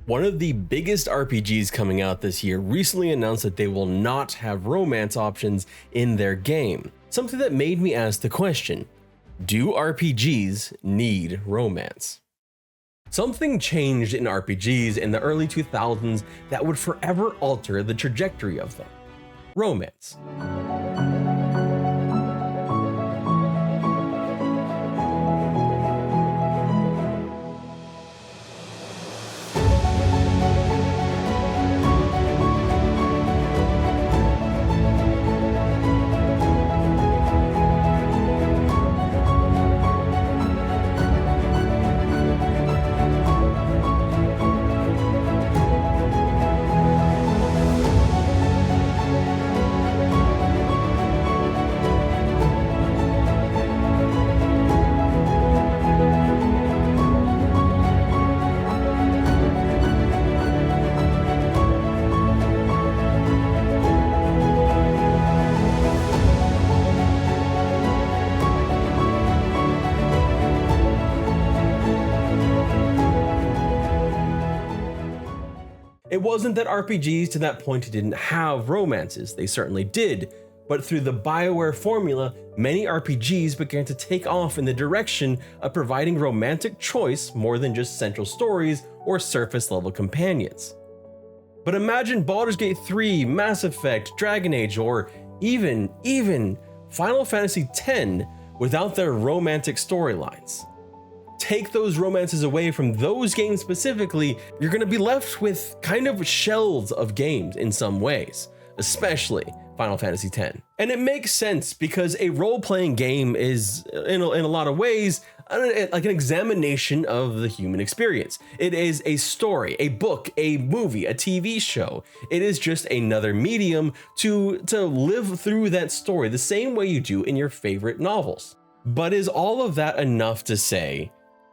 One of the biggest RPGs coming out this year recently announced that they will not have romance options in their game. Something that made me ask the question, do RPGs need romance? Something changed in RPGs in the early 2000s that would forever alter the trajectory of them. Romance. It wasn't that RPGs to that point didn't have romances, they certainly did, but through the BioWare formula, many RPGs began to take off in the direction of providing romantic choice more than just central stories or surface level companions. But imagine Baldur's Gate 3, Mass Effect, Dragon Age, or even Final Fantasy X without their romantic storylines. Take those romances away from those games specifically, you're going to be left with kind of shells of games in some ways, especially Final Fantasy X. And it makes sense because a role-playing game is, in a lot of ways, like an examination of the human experience. It is a story, a book, a movie, a TV show. It is just another medium to live through that story the same way you do in your favorite novels. But is all of that enough to say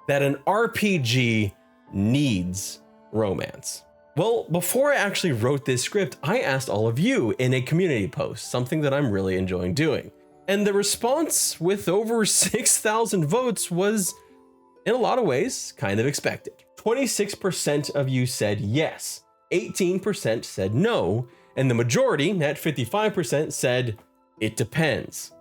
that an RPG needs romance? Well, before I actually wrote this script, I asked all of you in a community post, something that I'm really enjoying doing. And the response with over 6,000 votes was, in a lot of ways, kind of expected. 26% of you said yes, 18% said no, and the majority, at 55%, said it depends.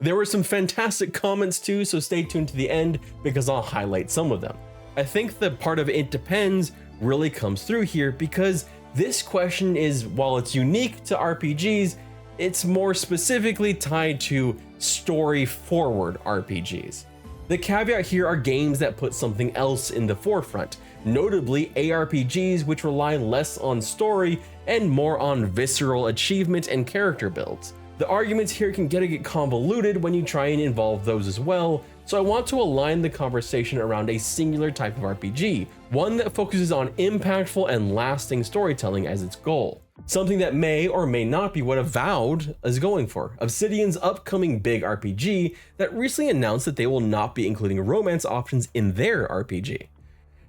There were some fantastic comments too, so stay tuned to the end because I'll highlight some of them. I think the part of it depends really comes through here because this question is, while it's unique to RPGs, it's more specifically tied to story-forward RPGs. The caveat here are games that put something else in the forefront, notably ARPGs which rely less on story and more on visceral achievement and character builds. The arguments here can get convoluted when you try and involve those as well, so I want to align the conversation around a singular type of RPG, one that focuses on impactful and lasting storytelling as its goal. Something that may or may not be what Avowed is going for, Obsidian's upcoming big RPG that recently announced that they will not be including romance options in their RPG.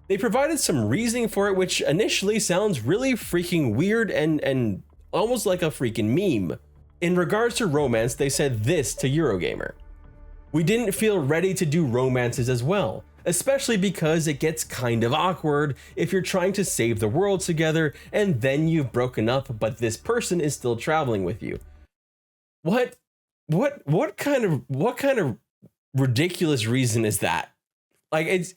They provided some reasoning for it which initially sounds really freaking weird and almost like a freaking meme. In regards to romance, they said this to Eurogamer: "We didn't feel ready to do romances as well, especially because it gets kind of awkward if you're trying to save the world together and then you've broken up but this person is still traveling with you." What kind of ridiculous reason is that? Like, it's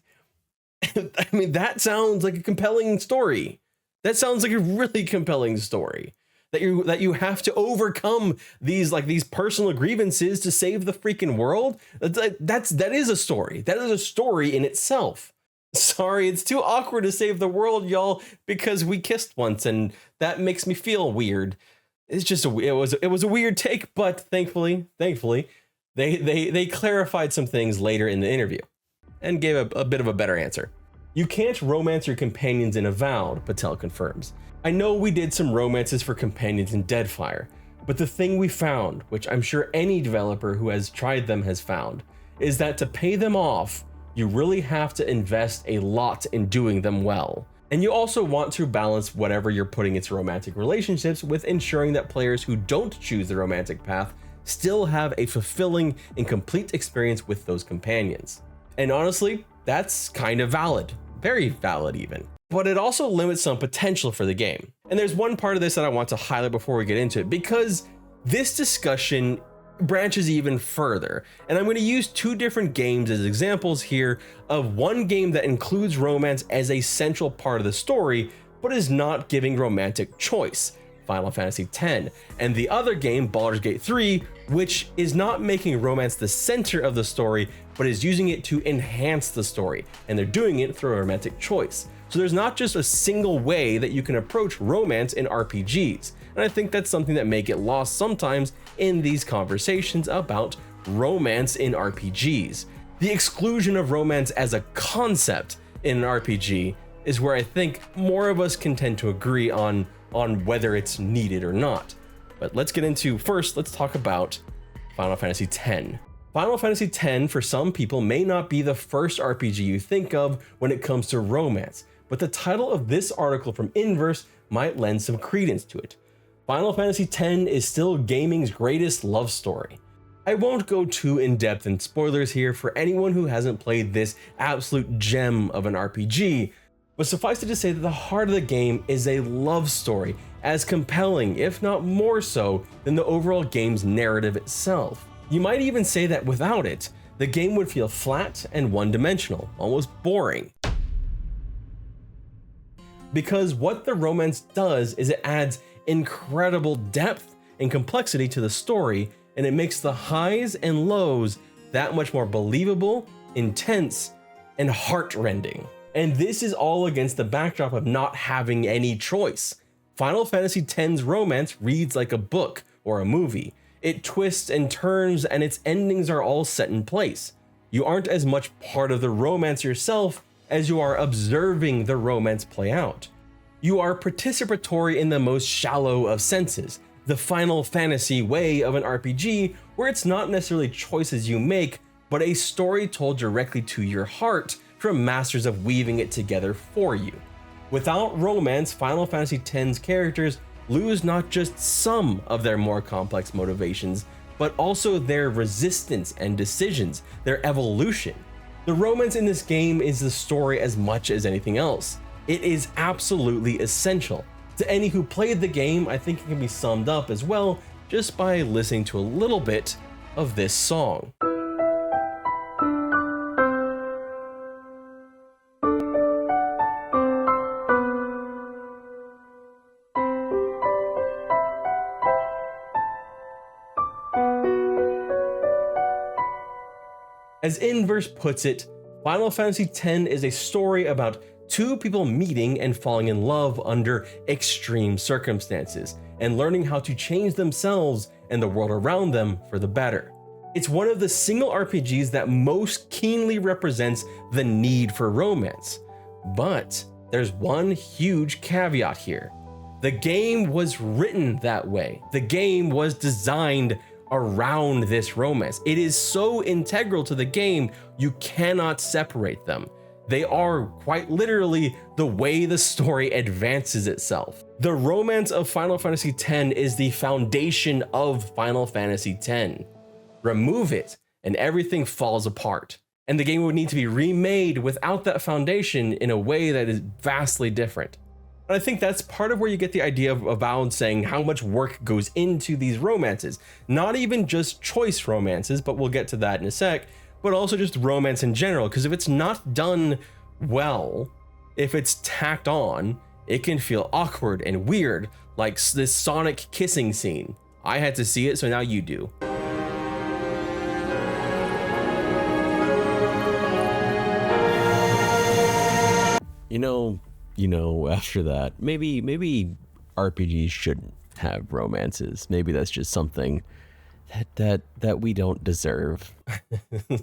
I mean, that sounds like a compelling story. That sounds like a really compelling story. That you have to overcome these personal grievances to save the freaking world. That is a story. That is a story in itself. Sorry, it's too awkward to save the world, y'all, because we kissed once and that makes me feel weird. It's just it was a weird take, but thankfully they clarified some things later in the interview and gave a bit of a better answer. "You can't romance your companions in Avowed," Patel confirms. "I know we did some romances for companions in Deadfire, but the thing we found, which I'm sure any developer who has tried them has found, is that to pay them off, you really have to invest a lot in doing them well. And you also want to balance whatever you're putting into romantic relationships with ensuring that players who don't choose the romantic path still have a fulfilling and complete experience with those companions." And honestly, that's kind of valid. Very valid even. but it also limits some potential for the game. And there's one part of this that I want to highlight before we get into it, because this discussion branches even further. And I'm going to use two different games as examples here of one game that includes romance as a central part of the story, but is not giving romantic choice, Final Fantasy X, and the other game, Baldur's Gate 3, which is not making romance the center of the story, but is using it to enhance the story, and they're doing it through a romantic choice. So there's not just a single way that you can approach romance in RPGs, and I think that's something that may get lost sometimes in these conversations about romance in RPGs. The exclusion of romance as a concept in an RPG is where I think more of us can tend to agree on whether it's needed or not. But let's get into, first, let's talk about Final Fantasy X. Final Fantasy X, for some people, may not be the first RPG you think of when it comes to romance, but the title of this article from Inverse might lend some credence to it. Final Fantasy X is still gaming's greatest love story. I won't go too in-depth in spoilers here for anyone who hasn't played this absolute gem of an RPG, but suffice it to say that the heart of the game is a love story, as compelling, if not more so, than the overall game's narrative itself. You might even say that without it, the game would feel flat and one-dimensional, almost boring. Because what the romance does is it adds incredible depth and complexity to the story, and it makes the highs and lows that much more believable, intense, and heart-rending. And this is all against the backdrop of not having any choice. Final Fantasy X's romance reads like a book or a movie. It twists and turns, and its endings are all set in place. You aren't as much part of the romance yourself as you are observing the romance play out. You are participatory in the most shallow of senses, the Final Fantasy way of an RPG, where it's not necessarily choices you make, but a story told directly to your heart from masters of weaving it together for you. Without romance, Final Fantasy X's characters lose not just some of their more complex motivations, but also their resistance and decisions, their evolution. The romance in this game is the story as much as anything else. It is absolutely essential. To any who played the game, I think it can be summed up as well just by listening to a little bit of this song. As Inverse puts it, Final Fantasy X is a story about two people meeting and falling in love under extreme circumstances, and learning how to change themselves and the world around them for the better. It's one of the single RPGs that most keenly represents the need for romance. But there's one huge caveat here. The game was written that way. The game was designed around this romance. It is so integral to the game, you cannot separate them. They are quite literally the way the story advances itself. The romance of Final Fantasy X is the foundation of Final Fantasy X. Remove it, and everything falls apart. And the game would need to be remade without that foundation in a way that is vastly different. And I think that's part of where you get the idea of Avowed saying how much work goes into these romances. Not even just choice romances, but we'll get to that in a sec, but also just romance in general, because if it's not done well, if it's tacked on, it can feel awkward and weird, like this Sonic kissing scene. I had to see it, so now you do. You know, after that, maybe RPGs shouldn't have romances. Maybe that's just something that we don't deserve.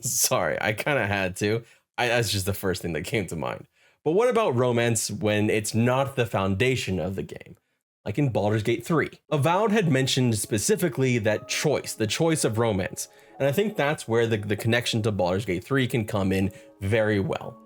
Sorry, I kind of had to. That's just the first thing that came to mind. But what about romance when it's not the foundation of the game? Like in Baldur's Gate 3. Avowed had mentioned specifically that choice, the choice of romance. And I think that's where the connection to Baldur's Gate 3 can come in very well.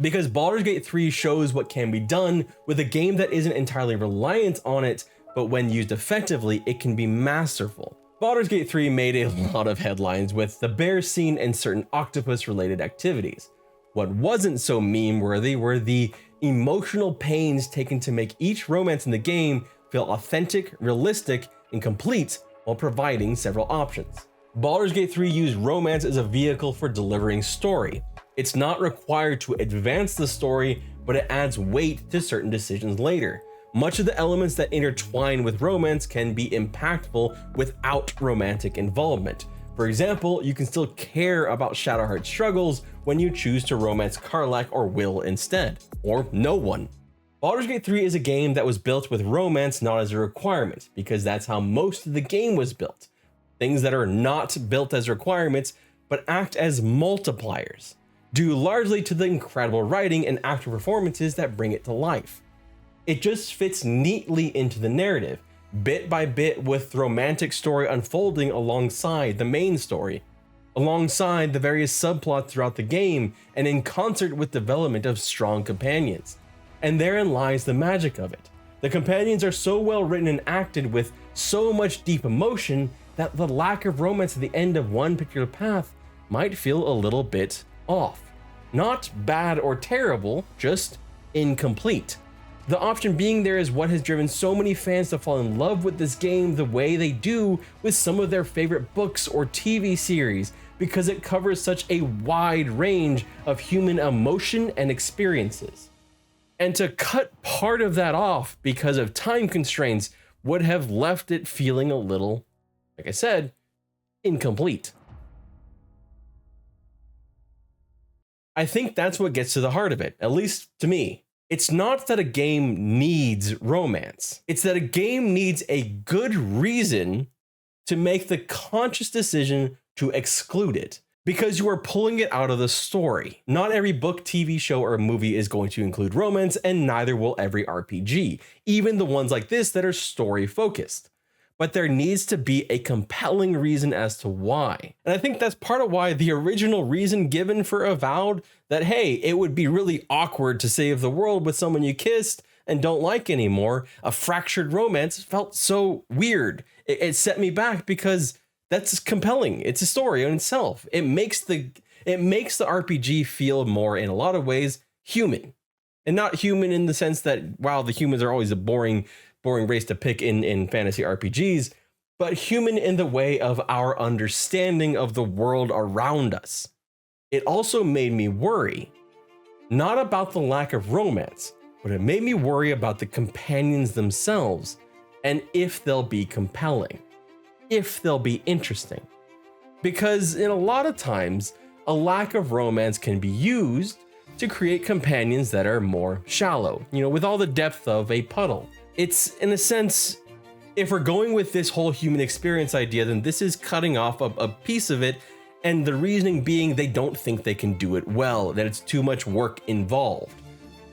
Because Baldur's Gate 3 shows what can be done with a game that isn't entirely reliant on it, but when used effectively, it can be masterful. Baldur's Gate 3 made a lot of headlines with the bear scene and certain octopus-related activities. What wasn't so meme-worthy were the emotional pains taken to make each romance in the game feel authentic, realistic, and complete while providing several options. Baldur's Gate 3 used romance as a vehicle for delivering story. It's not required to advance the story, but it adds weight to certain decisions later. Much of the elements that intertwine with romance can be impactful without romantic involvement. For example, you can still care about Shadowheart's struggles when you choose to romance Karlach or Will instead, or no one. Baldur's Gate 3 is a game that was built with romance not as a requirement, because that's how most of the game was built. Things that are not built as requirements, but act as multipliers, due largely to the incredible writing and actor performances that bring it to life. It just fits neatly into the narrative, bit by bit, with the romantic story unfolding alongside the main story, alongside the various subplots throughout the game, and in concert with development of strong companions. And therein lies the magic of it. The companions are so well written and acted with so much deep emotion that the lack of romance at the end of one particular path might feel a little bit off. Not bad or terrible, just incomplete. The option being there is what has driven so many fans to fall in love with this game the way they do with some of their favorite books or TV series, because it covers such a wide range of human emotion and experiences. And to cut part of that off because of time constraints would have left it feeling a little, like I said, incomplete. I think that's what gets to the heart of it, at least to me. It's not that a game needs romance. It's that a game needs a good reason to make the conscious decision to exclude it, because you are pulling it out of the story. Not every book, TV show, or movie is going to include romance, and neither will every RPG, even the ones like this that are story focused. But there needs to be a compelling reason as to why. And I think that's part of why the original reason given for Avowed, that hey, it would be really awkward to save the world with someone you kissed and don't like anymore, a fractured romance, felt so weird. It set me back because that's compelling. It's a story in itself. It makes the RPG feel more, in a lot of ways, human. And not human in the sense that, wow, the humans are always a boring race to pick in fantasy RPGs, but human in the way of our understanding of the world around us. It also made me worry, not about the lack of romance, but it made me worry about the companions themselves and if they'll be compelling, if they'll be interesting. Because in a lot of times, a lack of romance can be used to create companions that are more shallow, with all the depth of a puddle. It's, in a sense, if we're going with this whole human experience idea, then this is cutting off a piece of it, and the reasoning being they don't think they can do it well, that it's too much work involved.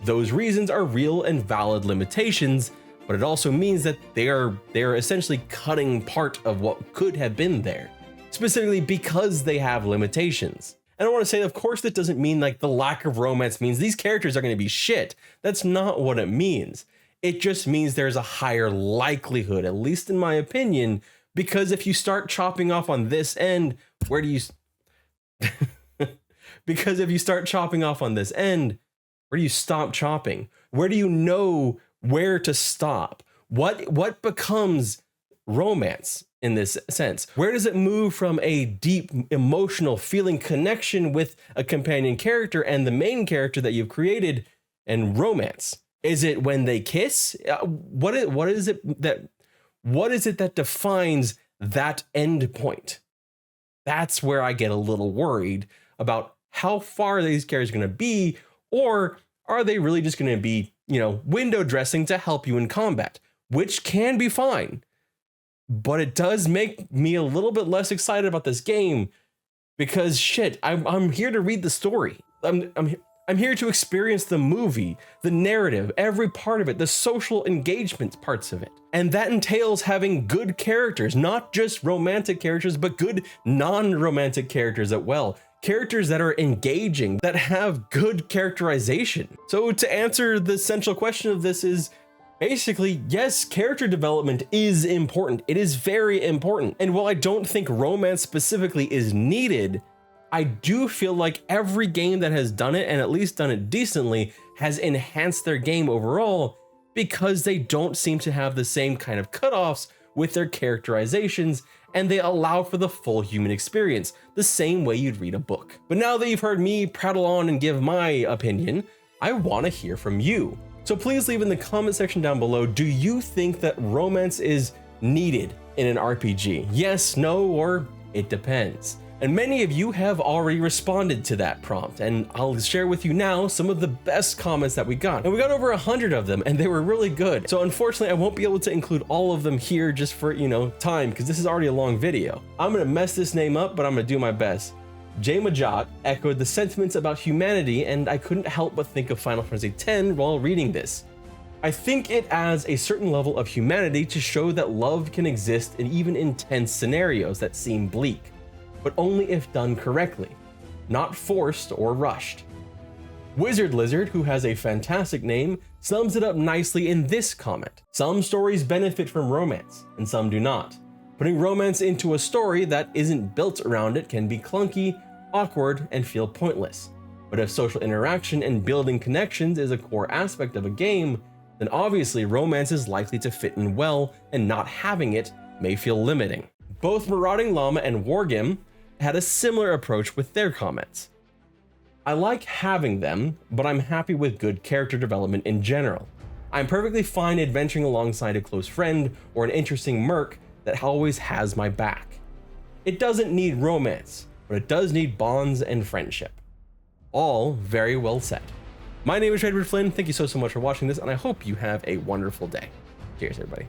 Those reasons are real and valid limitations, but it also means that they are essentially cutting part of what could have been there, specifically because they have limitations. And I want to say, of course, that doesn't mean like the lack of romance means these characters are going to be shit. That's not what it means. It just means there's a higher likelihood, at least in my opinion, because if you start chopping off on this end, where do you stop chopping? Where do you know where to stop? What becomes romance in this sense? Where does it move from a deep emotional feeling connection with a companion character and the main character that you've created and romance? Is it when they kiss? What is it that defines that end point? That's where I get a little worried about how far these characters are going to be, or are they really just going to be, window dressing to help you in combat, which can be fine. But it does make me a little bit less excited about this game because shit, I'm here to read the story. I'm here to experience the movie, the narrative, every part of it, the social engagement parts of it. And that entails having good characters, not just romantic characters, but good non-romantic characters as well. Characters that are engaging, that have good characterization. So to answer the central question of this is, basically, yes, character development is important. It is very important. And while I don't think romance specifically is needed, I do feel like every game that has done it, and at least done it decently, has enhanced their game overall because they don't seem to have the same kind of cutoffs with their characterizations, and they allow for the full human experience, the same way you'd read a book. But now that you've heard me prattle on and give my opinion, I want to hear from you. So please leave in the comment section down below, do you think that romance is needed in an RPG? Yes, no, or it depends. And many of you have already responded to that prompt, and I'll share with you now some of the best comments that we got. And we got over 100 of them, and they were really good. So unfortunately, I won't be able to include all of them here just for, time, because this is already a long video. I'm gonna mess this name up, but I'm gonna do my best. Jay Majot echoed the sentiments about humanity, and I couldn't help but think of Final Fantasy X while reading this. I think it adds a certain level of humanity to show that love can exist in even intense scenarios that seem bleak, but only if done correctly, not forced or rushed. Wizard Lizard, who has a fantastic name, sums it up nicely in this comment. Some stories benefit from romance, and some do not. Putting romance into a story that isn't built around it can be clunky, awkward, and feel pointless. But if social interaction and building connections is a core aspect of a game, then obviously romance is likely to fit in well, and not having it may feel limiting. Both Marauding Llama and Wargim had a similar approach with their comments. I like having them, but I'm happy with good character development in general. I'm perfectly fine adventuring alongside a close friend or an interesting merc that always has my back. It doesn't need romance, but it does need bonds and friendship. All very well said. My name is Edward Flynn. Thank you so much for watching this, and I hope you have a wonderful day. Cheers, everybody.